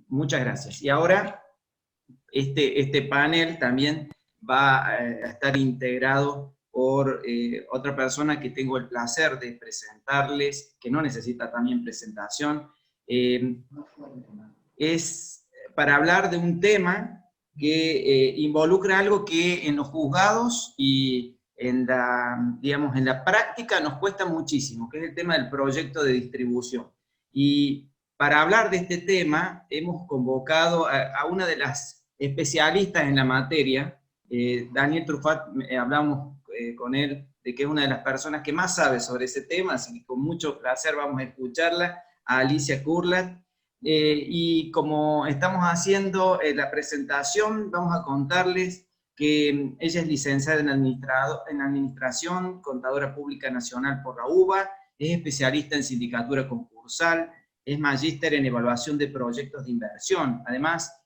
Muchas gracias. Y ahora, este panel también va a estar integrado por otra persona que tengo el placer de presentarles, que no necesita también presentación. Es para hablar de un tema que involucra algo que en los juzgados y en digamos, en la práctica nos cuesta muchísimo, que es el tema del proyecto de distribución. Y para hablar de este tema hemos convocado a una de las especialistas en la materia, Daniel Truffat, hablamos con él de que es una de las personas que más sabe sobre ese tema, así que con mucho placer vamos a escucharla, a Alicia Kurlat. Y como estamos haciendo la presentación, vamos a contarles que ella es licenciada en Administración, Contadora Pública Nacional por la UBA, es especialista en sindicatura concursal, es magíster en evaluación de proyectos de inversión. Además,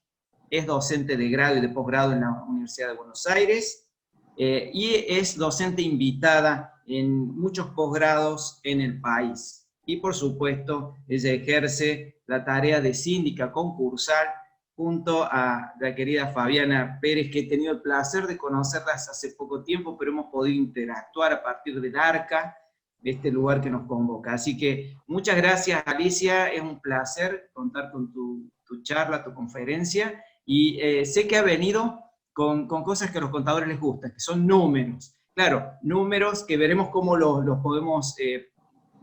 es docente de grado y de posgrado en la Universidad de Buenos Aires, y es docente invitada en muchos posgrados en el país. Y por supuesto, ella ejerce la tarea de síndica concursal junto a la querida Fabiana Pérez, que he tenido el placer de conocerlas hace poco tiempo, pero hemos podido interactuar a partir del ARCA, de este lugar que nos convoca. Así que muchas gracias, Alicia, es un placer contar con tu charla, tu conferencia, y sé que ha venido con cosas que a los contadores les gustan, que son números. Claro, números que veremos cómo los podemos,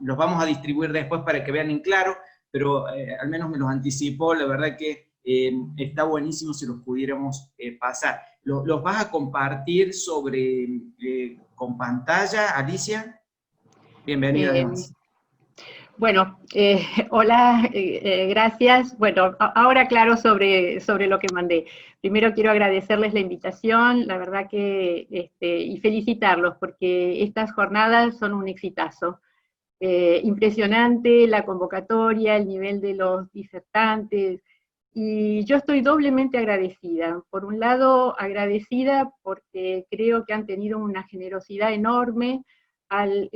los vamos a distribuir después para que vean en claro, pero al menos me los anticipó, la verdad que está buenísimo si los pudiéramos pasar. ¿Los vas a compartir con pantalla, Alicia? Bienvenida además. Bueno, hola, gracias. Bueno, ahora claro sobre lo que mandé. Primero quiero agradecerles la invitación, la verdad que, y felicitarlos, porque estas jornadas son un exitazo. Impresionante la convocatoria, el nivel de los disertantes, y yo estoy doblemente agradecida. Por un lado, agradecida porque creo que han tenido una generosidad enorme al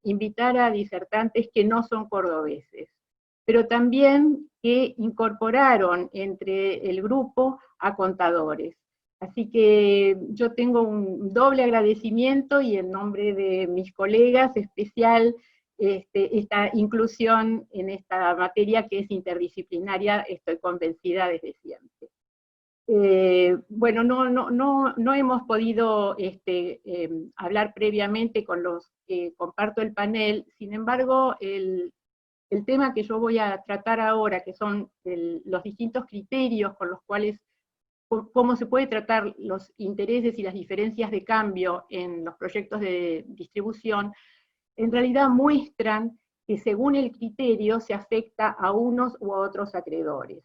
invitar a disertantes que no son cordobeses, pero también que incorporaron entre el grupo a contadores. Así que yo tengo un doble agradecimiento y en nombre de mis colegas especial esta inclusión en esta materia que es interdisciplinaria, estoy convencida desde siempre. Bueno, no hemos podido hablar previamente con los que comparto el panel, sin embargo, el tema que yo voy a tratar ahora, que son los distintos criterios con los cuales, cómo se puede tratar los intereses y las diferencias de cambio en los proyectos de distribución, en realidad muestran que según el criterio se afecta a unos u a otros acreedores.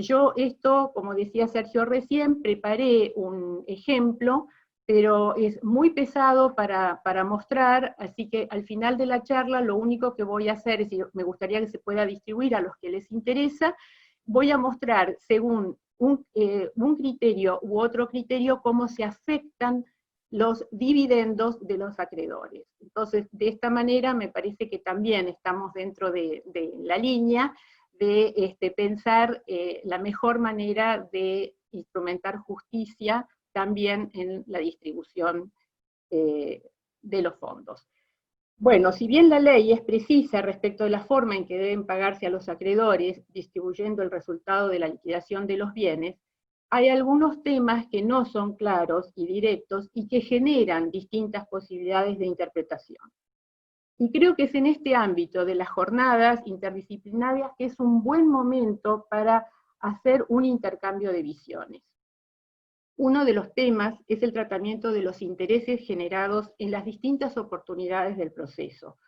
Yo esto, como decía Sergio recién, preparé un ejemplo, pero es muy pesado para mostrar, así que al final de la charla lo único que voy a hacer, es, me gustaría que se pueda distribuir a los que les interesa, voy a mostrar según un criterio u otro criterio cómo se afectan los dividendos de los acreedores. Entonces, de esta manera me parece que también estamos dentro de la línea de pensar la mejor manera de instrumentar justicia también en la distribución de los fondos. Bueno, si bien la ley es precisa respecto de la forma en que deben pagarse a los acreedores, distribuyendo el resultado de la liquidación de los bienes, hay algunos temas que no son claros y directos y que generan distintas posibilidades de interpretación. Y creo que es en este ámbito de las jornadas interdisciplinarias que es un buen momento para hacer un intercambio de visiones. Uno de los temas es el tratamiento de los intereses generados en las distintas oportunidades del proceso,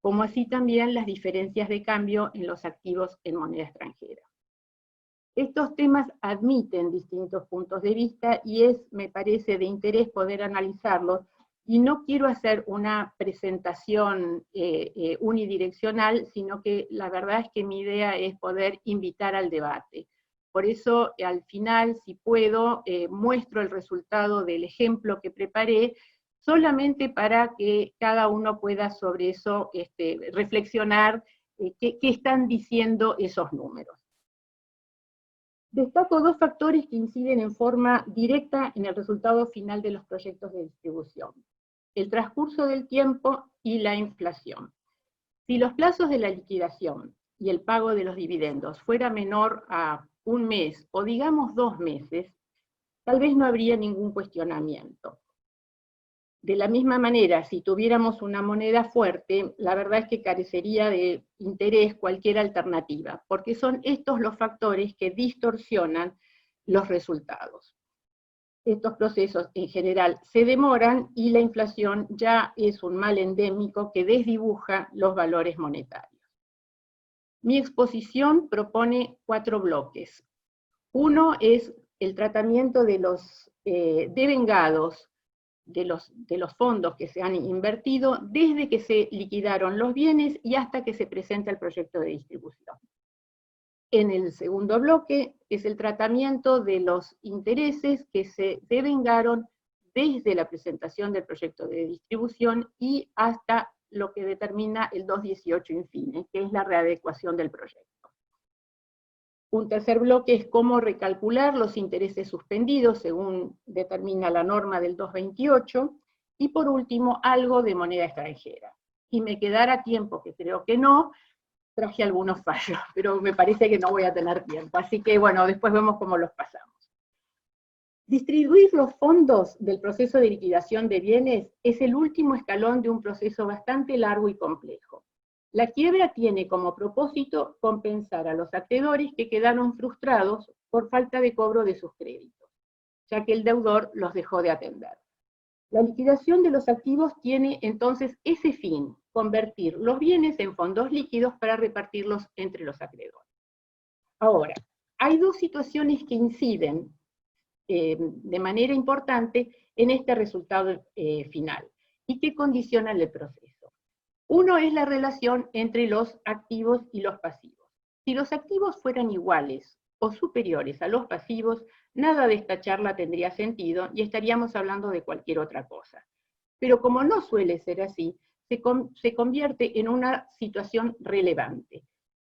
como así también las diferencias de cambio en los activos en moneda extranjera. Estos temas admiten distintos puntos de vista y me parece de interés poder analizarlos, y no quiero hacer una presentación unidireccional, sino que la verdad es que mi idea es poder invitar al debate. Por eso, al final, si puedo, muestro el resultado del ejemplo que preparé, solamente para que cada uno pueda sobre eso reflexionar qué están diciendo esos números. Destaco dos factores que inciden en forma directa en el resultado final de los proyectos de distribución: el transcurso del tiempo y la inflación. Si los plazos de la liquidación y el pago de los dividendos fuera menor a un mes, o digamos 2 meses, tal vez no habría ningún cuestionamiento. De la misma manera, si tuviéramos una moneda fuerte, la verdad es que carecería de interés cualquier alternativa, porque son estos los factores que distorsionan los resultados. Estos procesos en general se demoran y la inflación ya es un mal endémico que desdibuja los valores monetarios. Mi exposición propone 4 bloques. Uno es el tratamiento de los devengados de los fondos que se han invertido desde que se liquidaron los bienes y hasta que se presenta el proyecto de distribución. En el segundo bloque es el tratamiento de los intereses que se devengaron desde la presentación del proyecto de distribución y hasta lo que determina el 218 infine, que es la readecuación del proyecto. Un tercer bloque es cómo recalcular los intereses suspendidos según determina la norma del 228, y por último, algo de moneda extranjera. Si me quedara tiempo, que creo que no, traje algunos fallos, pero me parece que no voy a tener tiempo, así que bueno, después vemos cómo los pasamos. Distribuir los fondos del proceso de liquidación de bienes es el último escalón de un proceso bastante largo y complejo. La quiebra tiene como propósito compensar a los acreedores que quedaron frustrados por falta de cobro de sus créditos, ya que el deudor los dejó de atender. La liquidación de los activos tiene entonces ese fin: convertir los bienes en fondos líquidos para repartirlos entre los acreedores. Ahora, hay dos situaciones que inciden de manera importante en este resultado final y que condicionan el proceso. Uno es la relación entre los activos y los pasivos. Si los activos fueran iguales o superiores a los pasivos, nada de esta charla tendría sentido y estaríamos hablando de cualquier otra cosa. Pero como no suele ser así, se convierte en una situación relevante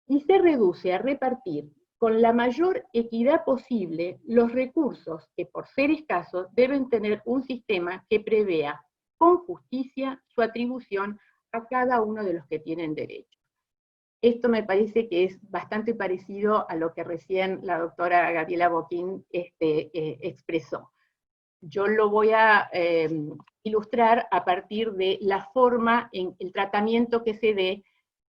y se reduce a repartir con la mayor equidad posible los recursos que, por ser escasos, deben tener un sistema que prevea con justicia su atribución a cada uno de los que tienen derecho. Esto me parece que es bastante parecido a lo que recién la doctora Gabriela Boquín expresó. Yo lo voy a ilustrar a partir de la forma en el tratamiento que se dé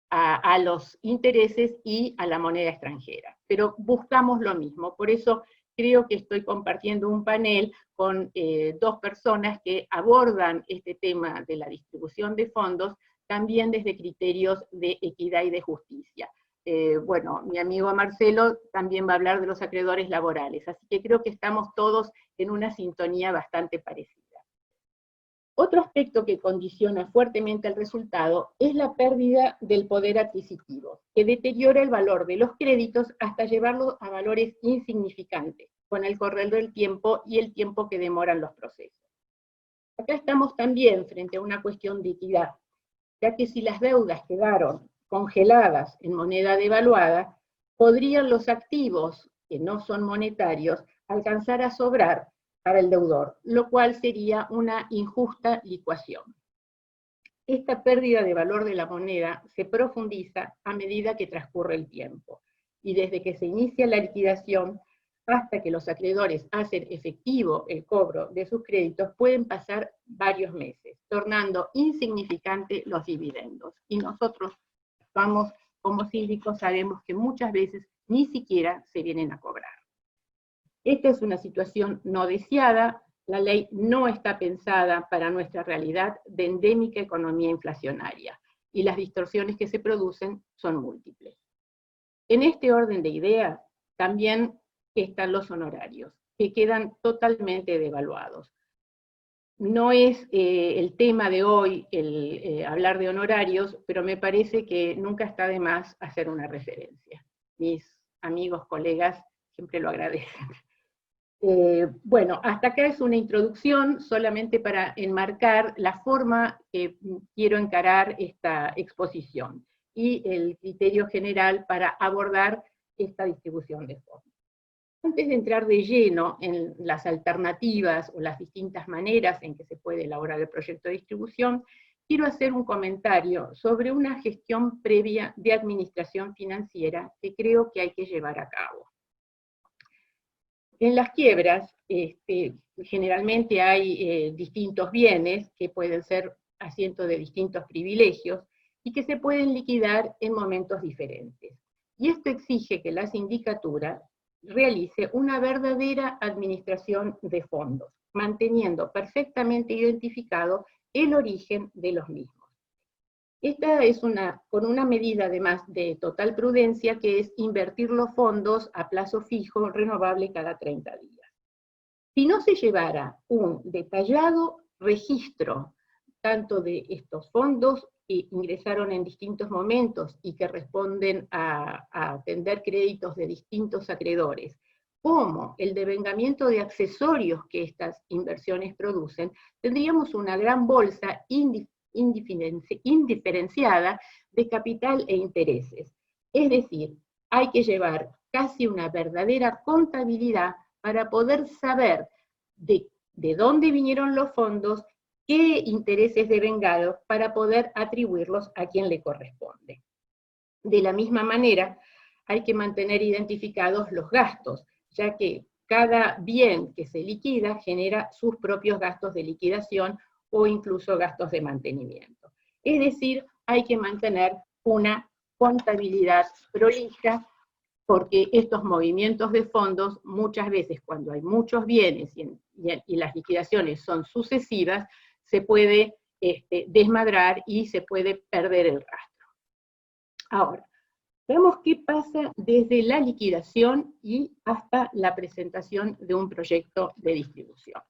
a los intereses y a la moneda extranjera. Pero buscamos lo mismo, por eso creo que estoy compartiendo un panel con 2 personas que abordan este tema de la distribución de fondos también desde criterios de equidad y de justicia. Bueno, mi amigo Marcelo también va a hablar de los acreedores laborales, así que creo que estamos todos en una sintonía bastante parecida. Otro aspecto que condiciona fuertemente el resultado es la pérdida del poder adquisitivo, que deteriora el valor de los créditos hasta llevarlo a valores insignificantes, con el correr del tiempo y el tiempo que demoran los procesos. Acá estamos también frente a una cuestión de equidad, ya que si las deudas quedaron congeladas en moneda devaluada, podrían los activos, que no son monetarios, alcanzar a sobrar para el deudor, lo cual sería una injusta licuación. Esta pérdida de valor de la moneda se profundiza a medida que transcurre el tiempo, y desde que se inicia la liquidación hasta que los acreedores hacen efectivo el cobro de sus créditos pueden pasar varios meses, tornando insignificantes los dividendos. Y nosotros vamos, como síndicos, sabemos que muchas veces ni siquiera se vienen a cobrar. Esta es una situación no deseada, la ley no está pensada para nuestra realidad de endémica economía inflacionaria, y las distorsiones que se producen son múltiples. En este orden de ideas, también están los honorarios, que quedan totalmente devaluados. No es el tema de hoy hablar de honorarios, pero me parece que nunca está de más hacer una referencia. Mis amigos, colegas, siempre lo agradecen. Bueno, hasta acá es una introducción solamente para enmarcar la forma que quiero encarar esta exposición y el criterio general para abordar esta distribución de fondos. Antes de entrar de lleno en las alternativas o las distintas maneras en que se puede elaborar el proyecto de distribución, quiero hacer un comentario sobre una gestión previa de administración financiera que creo que hay que llevar a cabo. En las quiebras, generalmente hay distintos bienes que pueden ser asiento de distintos privilegios y que se pueden liquidar en momentos diferentes. Y esto exige que la sindicatura realice una verdadera administración de fondos, manteniendo perfectamente identificado el origen de los mismos. Esta es con una medida además de total prudencia, que es invertir los fondos a plazo fijo, renovable cada 30 días. Si no se llevara un detallado registro tanto de estos fondos que ingresaron en distintos momentos y que responden a atender créditos de distintos acreedores, como el devengamiento de accesorios que estas inversiones producen, tendríamos una gran bolsa indiferenciada de capital e intereses. Es decir, hay que llevar casi una verdadera contabilidad para poder saber de dónde vinieron los fondos, qué intereses devengados, para poder atribuirlos a quien le corresponde. De la misma manera, hay que mantener identificados los gastos, ya que cada bien que se liquida genera sus propios gastos de liquidación o incluso gastos de mantenimiento. Es decir, hay que mantener una contabilidad prolija, porque estos movimientos de fondos, muchas veces cuando hay muchos bienes y las liquidaciones son sucesivas, se puede desmadrar y se puede perder el rastro. Ahora, veamos qué pasa desde la liquidación y hasta la presentación de un proyecto de distribución.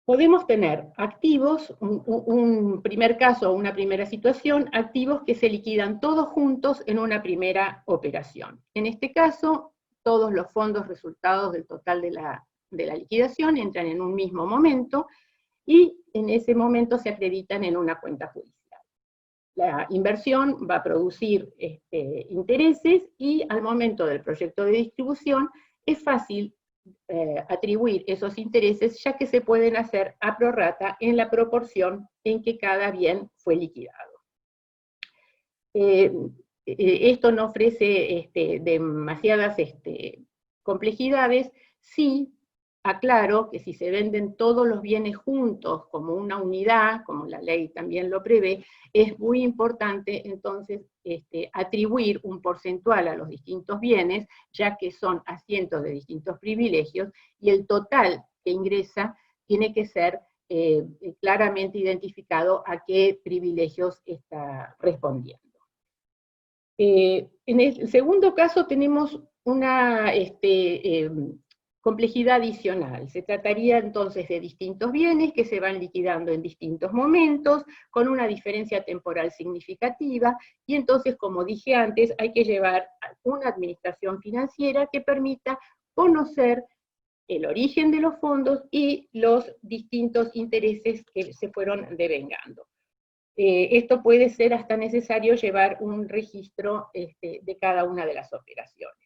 Podemos tener activos, un primer caso, una primera situación, activos que se liquidan todos juntos en una primera operación. En este caso, todos los fondos resultados del total de la liquidación entran en un mismo momento y en ese momento se acreditan en una cuenta judicial. La inversión va a producir intereses y al momento del proyecto de distribución es fácil atribuir esos intereses, ya que se pueden hacer a prorrata en la proporción en que cada bien fue liquidado. Esto no ofrece demasiadas complejidades. Sí, aclaro que si se venden todos los bienes juntos como una unidad, como la ley también lo prevé, es muy importante entonces atribuir un porcentual a los distintos bienes, ya que son asientos de distintos privilegios, y el total que ingresa tiene que ser claramente identificado a qué privilegios está respondiendo. En el segundo caso tenemos una complejidad adicional. Se trataría entonces de distintos bienes que se van liquidando en distintos momentos, con una diferencia temporal significativa, y entonces, como dije antes, hay que llevar una administración financiera que permita conocer el origen de los fondos y los distintos intereses que se fueron devengando. Esto puede ser hasta necesario llevar un registro de cada una de las operaciones.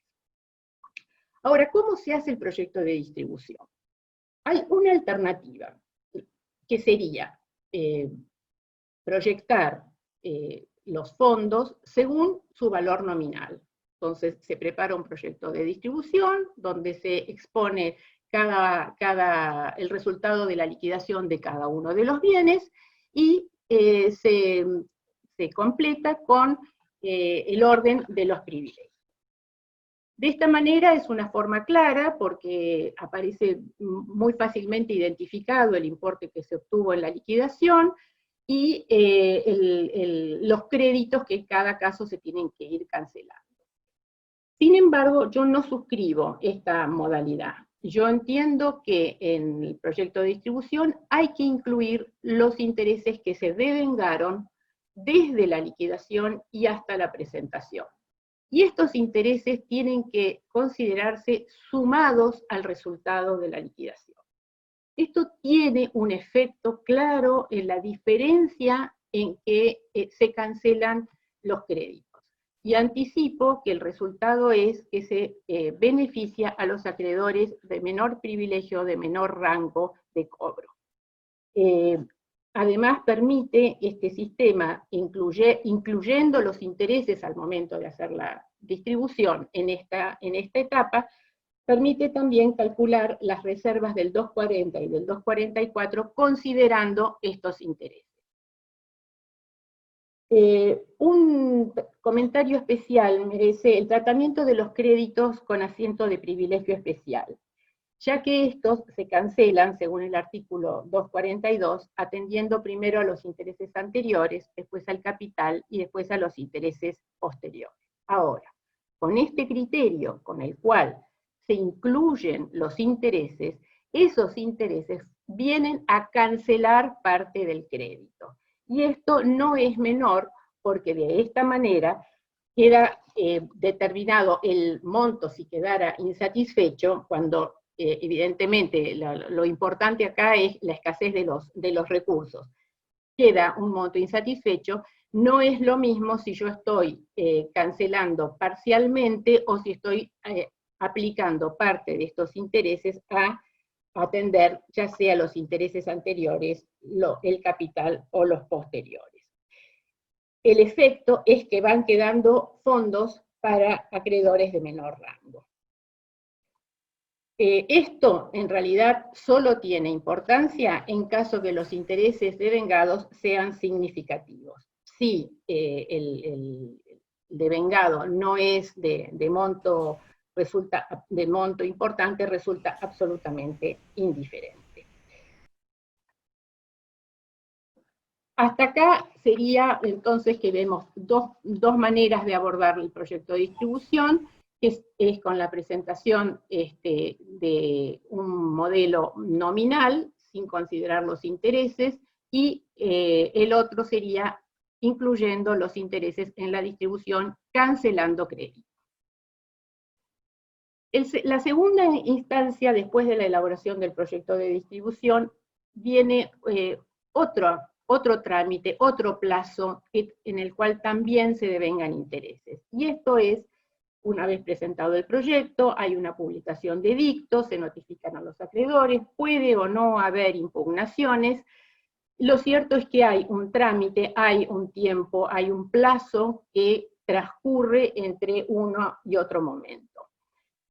Ahora, ¿cómo se hace el proyecto de distribución? Hay una alternativa, que sería proyectar los fondos según su valor nominal. Entonces, se prepara un proyecto de distribución donde se expone el resultado de la liquidación de cada uno de los bienes y se completa con el orden de los privilegios. De esta manera es una forma clara porque aparece muy fácilmente identificado el importe que se obtuvo en la liquidación y los créditos que en cada caso se tienen que ir cancelando. Sin embargo, yo no suscribo esta modalidad. Yo entiendo que en el proyecto de distribución hay que incluir los intereses que se devengaron desde la liquidación y hasta la presentación. Y estos intereses tienen que considerarse sumados al resultado de la liquidación. Esto tiene un efecto claro en la diferencia en que se cancelan los créditos. y anticipo que el resultado es que se beneficia a los acreedores de menor privilegio, de menor rango de cobro. Además permite este sistema, incluyendo los intereses al momento de hacer la distribución en esta etapa, permite también calcular las reservas del 240 y del 244 considerando estos intereses. Un comentario especial merece el tratamiento de los créditos con asiento de privilegio especial, ya que estos se cancelan, según el artículo 242, atendiendo primero a los intereses anteriores, después al capital y después a los intereses posteriores. Ahora, con este criterio con el cual se incluyen los intereses, esos intereses vienen a cancelar parte del crédito. Y esto no es menor porque de esta manera queda determinado el monto si quedara insatisfecho cuando evidentemente lo importante acá es la escasez de los recursos. Queda un monto insatisfecho, no es lo mismo si yo estoy cancelando parcialmente o si estoy aplicando parte de estos intereses a atender ya sea los intereses anteriores, el capital o los posteriores. El efecto es que van quedando fondos para acreedores de menor rango. Esto en realidad solo tiene importancia en caso que los intereses devengados sean significativos. Si el devengado no es de monto importante, resulta absolutamente indiferente. Hasta acá sería entonces que vemos dos maneras de abordar el proyecto de distribución, que es con la presentación de un modelo nominal, sin considerar los intereses, y el otro sería incluyendo los intereses en la distribución, cancelando crédito. La segunda instancia, después de la elaboración del proyecto de distribución, viene otro trámite, otro plazo en el cual también se devengan intereses. Y esto es, una vez presentado el proyecto, hay una publicación de dictos, se notifican a los acreedores, puede o no haber impugnaciones. Lo cierto es que hay un trámite, hay un tiempo, hay un plazo que transcurre entre uno y otro momento.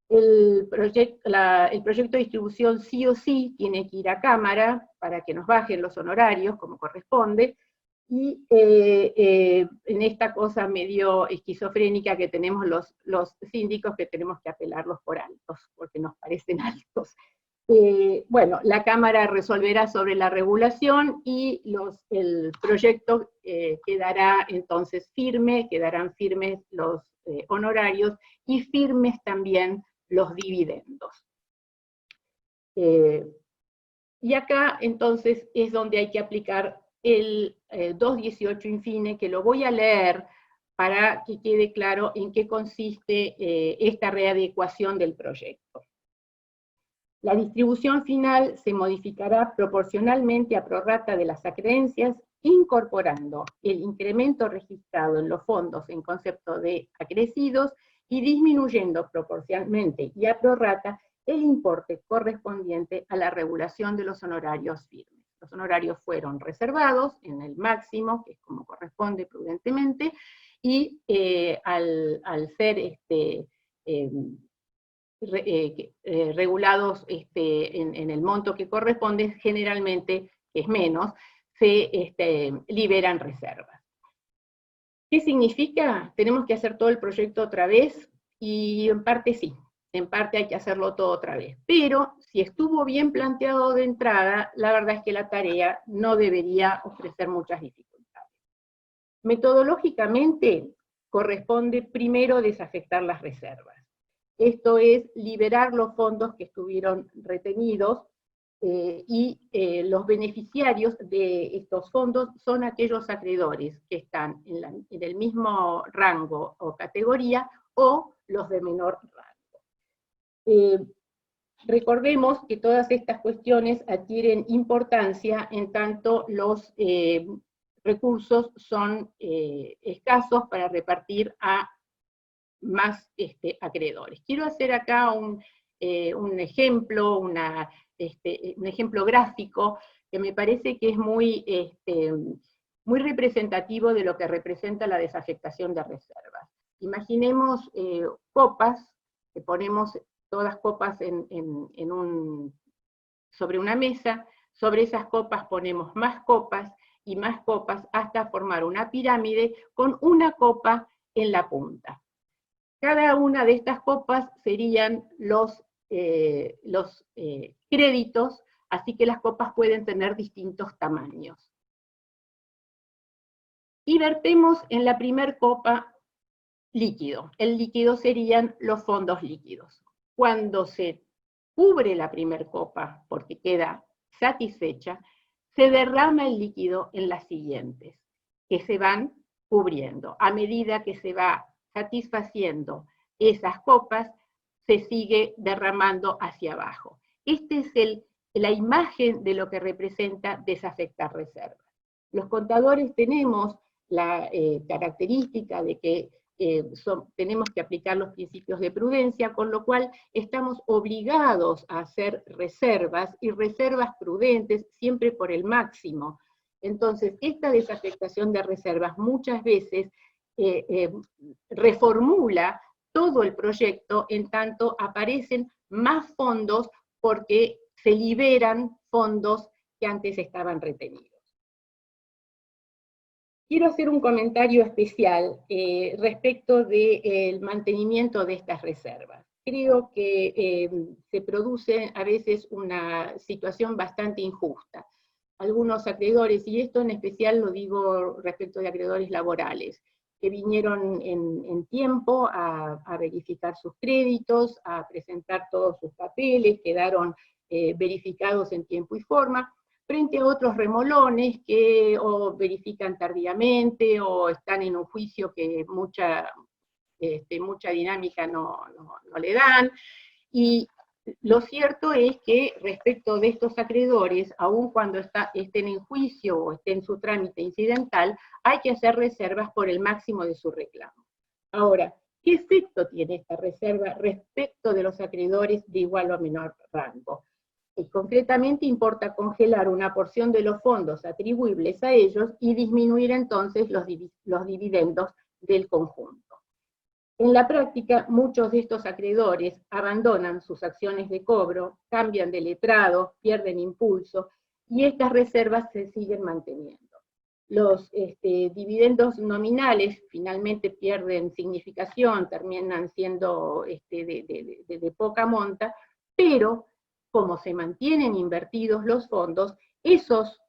El proyecto de distribución sí o sí tiene que ir a Cámara para que nos bajen los honorarios como corresponde, y en esta cosa medio esquizofrénica que tenemos los síndicos, que tenemos que apelarlos por altos, porque nos parecen altos. Bueno, la Cámara resolverá sobre la regulación y el proyecto quedará entonces firme, quedarán firmes los honorarios y firmes también los dividendos. Y acá entonces es donde hay que aplicar el 218 infine, que lo voy a leer para que quede claro en qué consiste esta readecuación del proyecto. La distribución final se modificará proporcionalmente a prorrata de las acreencias, incorporando el incremento registrado en los fondos en concepto de acrecidos y disminuyendo proporcionalmente y a prorrata el importe correspondiente a la regulación de los honorarios firmes. Los honorarios fueron reservados en el máximo, que es como corresponde prudentemente, y al ser regulados en el monto que corresponde, generalmente, que es menos, se liberan reservas. ¿Qué significa? ¿Tenemos que hacer todo el proyecto otra vez? Y en parte sí, en parte hay que hacerlo todo otra vez. Pero si estuvo bien planteado de entrada, la verdad es que la tarea no debería ofrecer muchas dificultades. Metodológicamente, corresponde primero desafectar las reservas. Esto es liberar los fondos que estuvieron retenidos, y los beneficiarios de estos fondos son aquellos acreedores que están en el mismo rango o categoría o los de menor rango. Recordemos que todas estas cuestiones adquieren importancia en tanto los recursos son escasos para repartir a más acreedores. Quiero hacer acá un ejemplo, un ejemplo gráfico que me parece que es muy representativo de lo que representa la desafectación de reservas. Imaginemos copas, que ponemos todas copas sobre una mesa, sobre esas copas ponemos más copas y más copas hasta formar una pirámide con una copa en la punta. Cada una de estas copas serían los créditos, así que las copas pueden tener distintos tamaños. Y vertemos en la primer copa líquido. El líquido serían los fondos líquidos. Cuando se cubre la primer copa, porque queda satisfecha, se derrama el líquido en las siguientes, que se van cubriendo. A medida que se va satisfaciendo esas copas, se sigue derramando hacia abajo. Esta es la imagen de lo que representa desafectar reservas. Los contadores tenemos la característica de que tenemos que aplicar los principios de prudencia, con lo cual estamos obligados a hacer reservas, y reservas prudentes, siempre por el máximo. Entonces, esta desafectación de reservas muchas veces reformula todo el proyecto, en tanto aparecen más fondos porque se liberan fondos que antes estaban retenidos. Quiero hacer un comentario especial respecto del mantenimiento de estas reservas. Creo que se produce a veces una situación bastante injusta. Algunos acreedores, y esto en especial lo digo respecto de acreedores laborales, que vinieron en tiempo a verificar sus créditos, a presentar todos sus papeles, quedaron verificados en tiempo y forma, frente a otros remolones que o verifican tardíamente o están en un juicio que mucha dinámica no le dan. Y lo cierto es que respecto de estos acreedores, aun cuando estén en juicio o estén en su trámite incidental, hay que hacer reservas por el máximo de su reclamo. Ahora, ¿qué efecto tiene esta reserva respecto de los acreedores de igual o menor rango? Y concretamente importa congelar una porción de los fondos atribuibles a ellos y disminuir entonces los dividendos del conjunto. En la práctica, muchos de estos acreedores abandonan sus acciones de cobro, cambian de letrado, pierden impulso, y estas reservas se siguen manteniendo. Los dividendos nominales finalmente pierden significación, terminan siendo de poca monta, pero como se mantienen invertidos los fondos, esos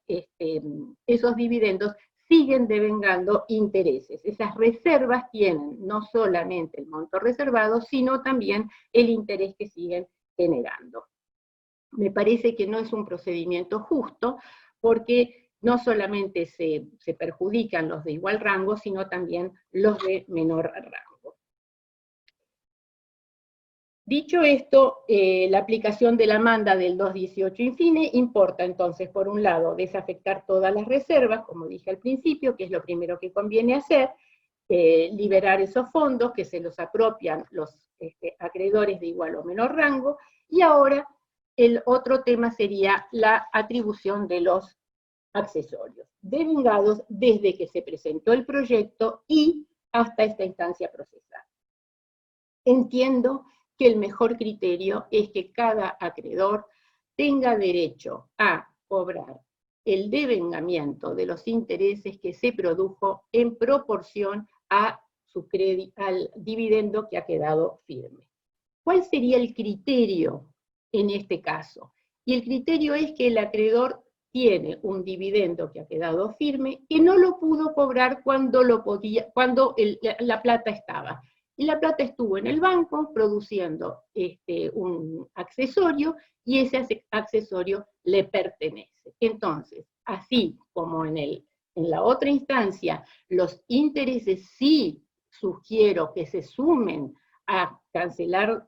dividendos siguen devengando intereses. Esas reservas tienen no solamente el monto reservado, sino también el interés que siguen generando. Me parece que no es un procedimiento justo, porque no solamente se perjudican los de igual rango, sino también los de menor rango. Dicho esto, la aplicación de la manda del 218 infine importa entonces, por un lado, desafectar todas las reservas, como dije al principio, que es lo primero que conviene hacer, liberar esos fondos que se los apropian los acreedores de igual o menor rango, y ahora el otro tema sería la atribución de los accesorios, devengados desde que se presentó el proyecto y hasta esta instancia procesal. Entiendo que el mejor criterio es que cada acreedor tenga derecho a cobrar el devengamiento de los intereses que se produjo en proporción al dividendo que ha quedado firme. ¿Cuál sería el criterio en este caso? Y el criterio es que el acreedor tiene un dividendo que ha quedado firme, que no lo pudo cobrar cuando la plata estaba. Y la plata estuvo en el banco produciendo un accesorio, y ese accesorio le pertenece. Entonces, así como en la otra instancia, los intereses sí sugiero que se sumen a cancelar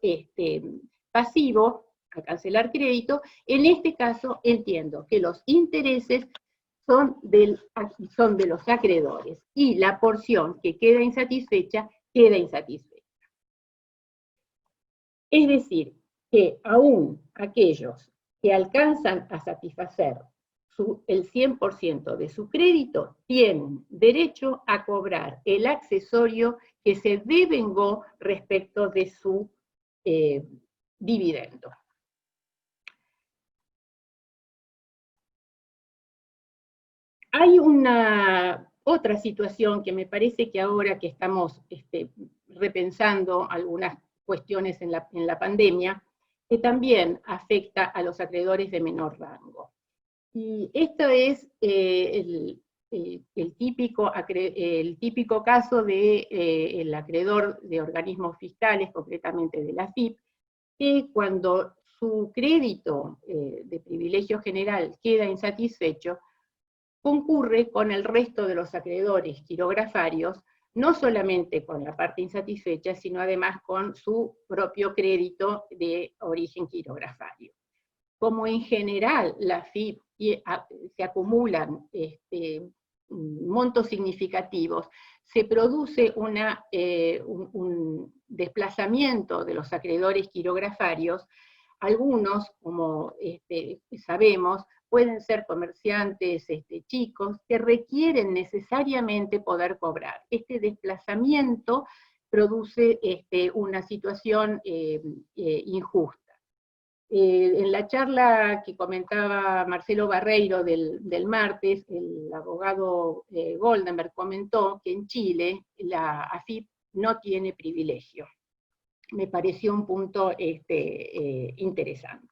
pasivo, a cancelar crédito, en este caso entiendo que los intereses son de los acreedores, y la porción que queda insatisfecha, queda insatisfecha. Es decir, que aún aquellos que alcanzan a satisfacer el 100% de su crédito tienen derecho a cobrar el accesorio que se devengó respecto de su dividendo. Hay una otra situación que me parece que ahora que estamos repensando algunas cuestiones en la pandemia, que también afecta a los acreedores de menor rango. Y esto es el típico caso del acreedor de organismos fiscales, concretamente de la AFIP, que cuando su crédito de privilegio general queda insatisfecho, concurre con el resto de los acreedores quirografarios, no solamente con la parte insatisfecha, sino además con su propio crédito de origen quirografario. Como en general la AFIP se acumulan montos significativos, se produce un desplazamiento de los acreedores quirografarios. Algunos, como sabemos, pueden ser comerciantes chicos que requieren necesariamente poder cobrar. Este desplazamiento produce una situación injusta. En la charla que comentaba Marcelo Barreiro del martes, el abogado Goldenberg comentó que en Chile la AFIP no tiene privilegio. Me pareció un punto interesante.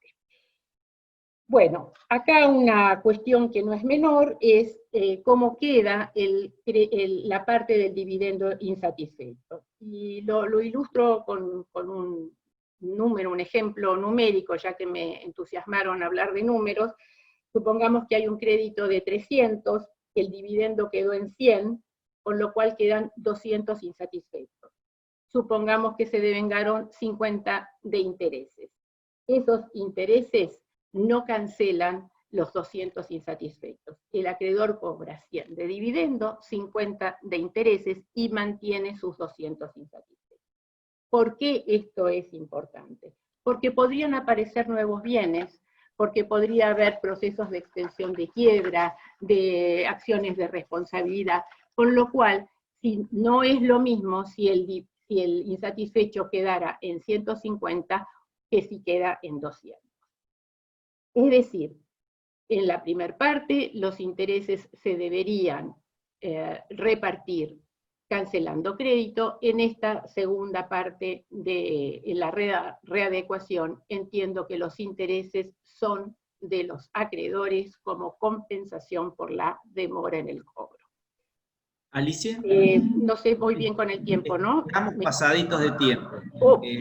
Bueno, acá una cuestión que no es menor es cómo queda la parte del dividendo insatisfecho. Y lo ilustro con un número, un ejemplo numérico, ya que me entusiasmaron hablar de números. Supongamos que hay un crédito de 300, el dividendo quedó en 100, con lo cual quedan 200 insatisfechos. Supongamos que se devengaron 50 de intereses. Esos intereses no cancelan los 200 insatisfechos. El acreedor cobra 100 de dividendo, 50 de intereses y mantiene sus 200 insatisfechos. ¿Por qué esto es importante? Porque podrían aparecer nuevos bienes, porque podría haber procesos de extensión de quiebra, de acciones de responsabilidad, con lo cual si no es lo mismo si el insatisfecho quedara en 150 que si queda en 200. Es decir, en la primera parte los intereses se deberían repartir cancelando crédito. En esta segunda parte de la readecuación entiendo que los intereses son de los acreedores como compensación por la demora en el cobro. Alicia. No sé, voy bien con el tiempo, ¿no? Estamos pasaditos de tiempo.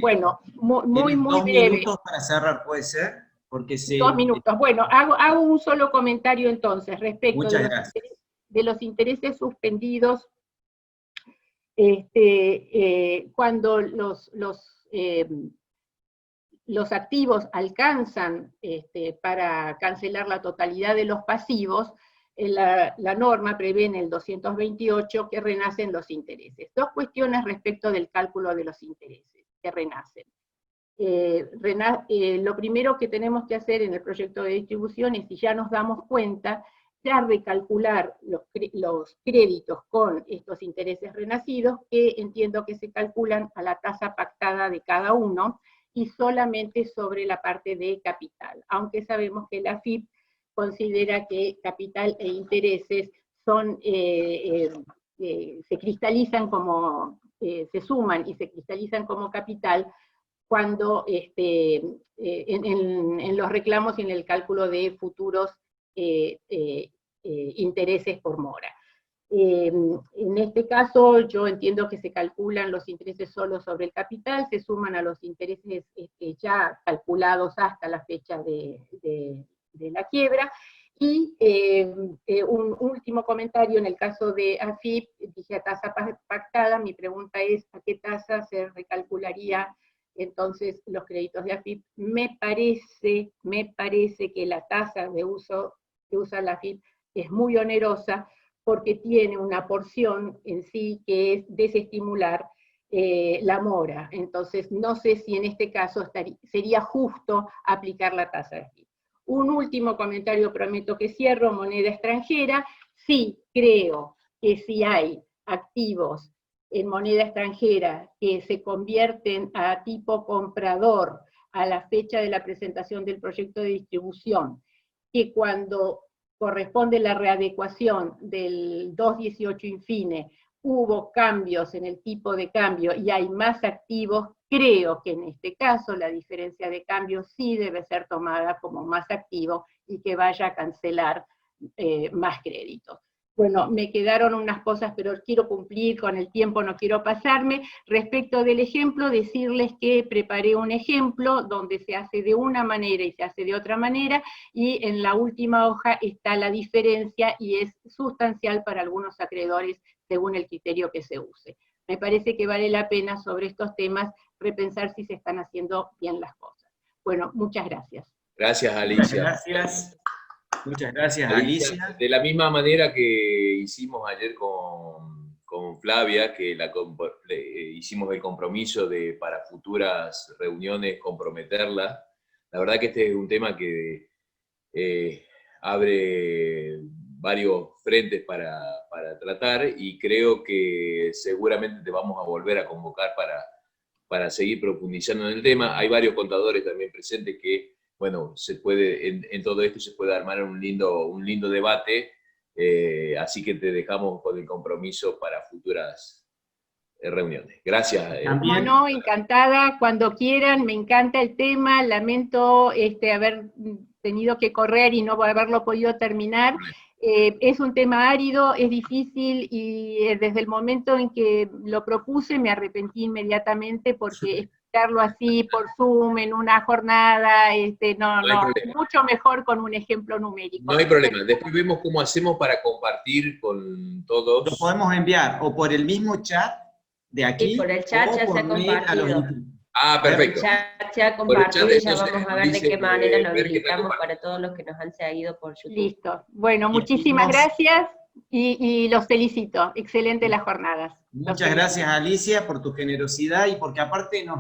Bueno, muy dos breve. minutos para cerrar, ¿puede ser? Porque 2 minutos. Bueno, hago un solo comentario entonces respecto de los intereses suspendidos. Cuando los activos alcanzan para cancelar la totalidad de los pasivos, la norma prevé en el 228 que renacen los intereses. Dos cuestiones respecto del cálculo de los intereses que renacen. Lo primero que tenemos que hacer en el proyecto de distribución es, si ya nos damos cuenta, ya recalcular los créditos con estos intereses renacidos, que entiendo que se calculan a la tasa pactada de cada uno, y solamente sobre la parte de capital, aunque sabemos que la AFIP considera que capital e intereses se cristalizan como, se suman y se cristalizan como capital cuando en los reclamos y en el cálculo de futuros intereses por mora. En este caso, yo entiendo que se calculan los intereses solo sobre el capital, se suman a los intereses ya calculados hasta la fecha de la quiebra. Y un último comentario, en el caso de AFIP, dije a tasa pactada, mi pregunta es, ¿a qué tasa se recalcularía entonces los créditos de AFIP? Me parece que la tasa de uso que usa la AFIP es muy onerosa, porque tiene una porción en sí que es desestimular la mora. Entonces, no sé si en este caso sería justo aplicar la tasa de alquiler. Un último comentario, prometo que cierro, moneda extranjera. Sí, creo que si hay activos en moneda extranjera que se convierten a tipo comprador a la fecha de la presentación del proyecto de distribución, que cuando corresponde la readecuación del 218 infine, hubo cambios en el tipo de cambio y hay más activos, creo que en este caso la diferencia de cambio sí debe ser tomada como más activo y que vaya a cancelar más créditos. Bueno, me quedaron unas cosas, pero quiero cumplir con el tiempo, no quiero pasarme. Respecto del ejemplo, decirles que preparé un ejemplo donde se hace de una manera y se hace de otra manera, y en la última hoja está la diferencia y es sustancial para algunos acreedores según el criterio que se use. Me parece que vale la pena sobre estos temas repensar si se están haciendo bien las cosas. Bueno, muchas gracias. Gracias, Alicia. Muchas gracias. Muchas gracias, Alicia. De la misma manera que hicimos ayer con Flavia, que hicimos el compromiso de para futuras reuniones comprometerla. La verdad que este es un tema que abre varios frentes para tratar, y creo que seguramente te vamos a volver a convocar para seguir profundizando en el tema. Hay varios contadores también presentes que, bueno, se puede, en todo esto se puede armar un lindo debate, así que te dejamos con el compromiso para futuras reuniones. Gracias. Como no, encantada, cuando quieran, me encanta el tema, lamento haber tenido que correr y no haberlo podido terminar. Es un tema árido, es difícil, y desde el momento en que lo propuse me arrepentí inmediatamente, porque explicarlo así por Zoom en una jornada, mucho mejor con un ejemplo numérico. No hay problema, después vemos cómo hacemos para compartir con todos. Lo podemos enviar o por el mismo chat de aquí, y por el chat ya se ha compartido. Perfecto. Ya se ha compartido, y ya vamos a ver de qué manera lo habilitamos para todos los que nos han seguido por YouTube. Listo. Bueno, muchísimas gracias y los felicito. Excelente las jornadas. Muchas gracias, Alicia, por tu generosidad y porque aparte nos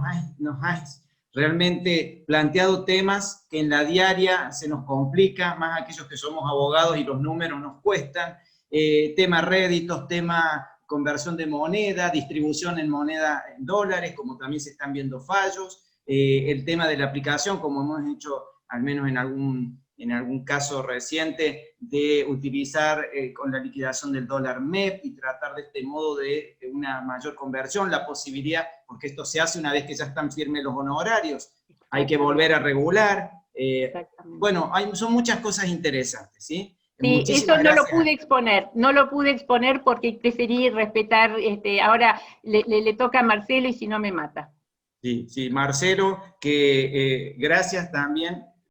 has realmente planteado temas que en la diaria se nos complica, más aquellos que somos abogados y los números nos cuestan, tema réditos, tema conversión de moneda, distribución en moneda en dólares, como también se están viendo fallos, el tema de la aplicación, como hemos hecho al menos en algún caso reciente, de utilizar con la liquidación del dólar MEP y tratar de este modo de una mayor conversión, la posibilidad, porque esto se hace una vez que ya están firmes los honorarios, hay que volver a regular, bueno, son muchas cosas interesantes, ¿sí? Sí, eso no lo pude exponer porque preferí respetar, ahora le toca a Marcelo y si no me mata. Sí, Marcelo, que gracias también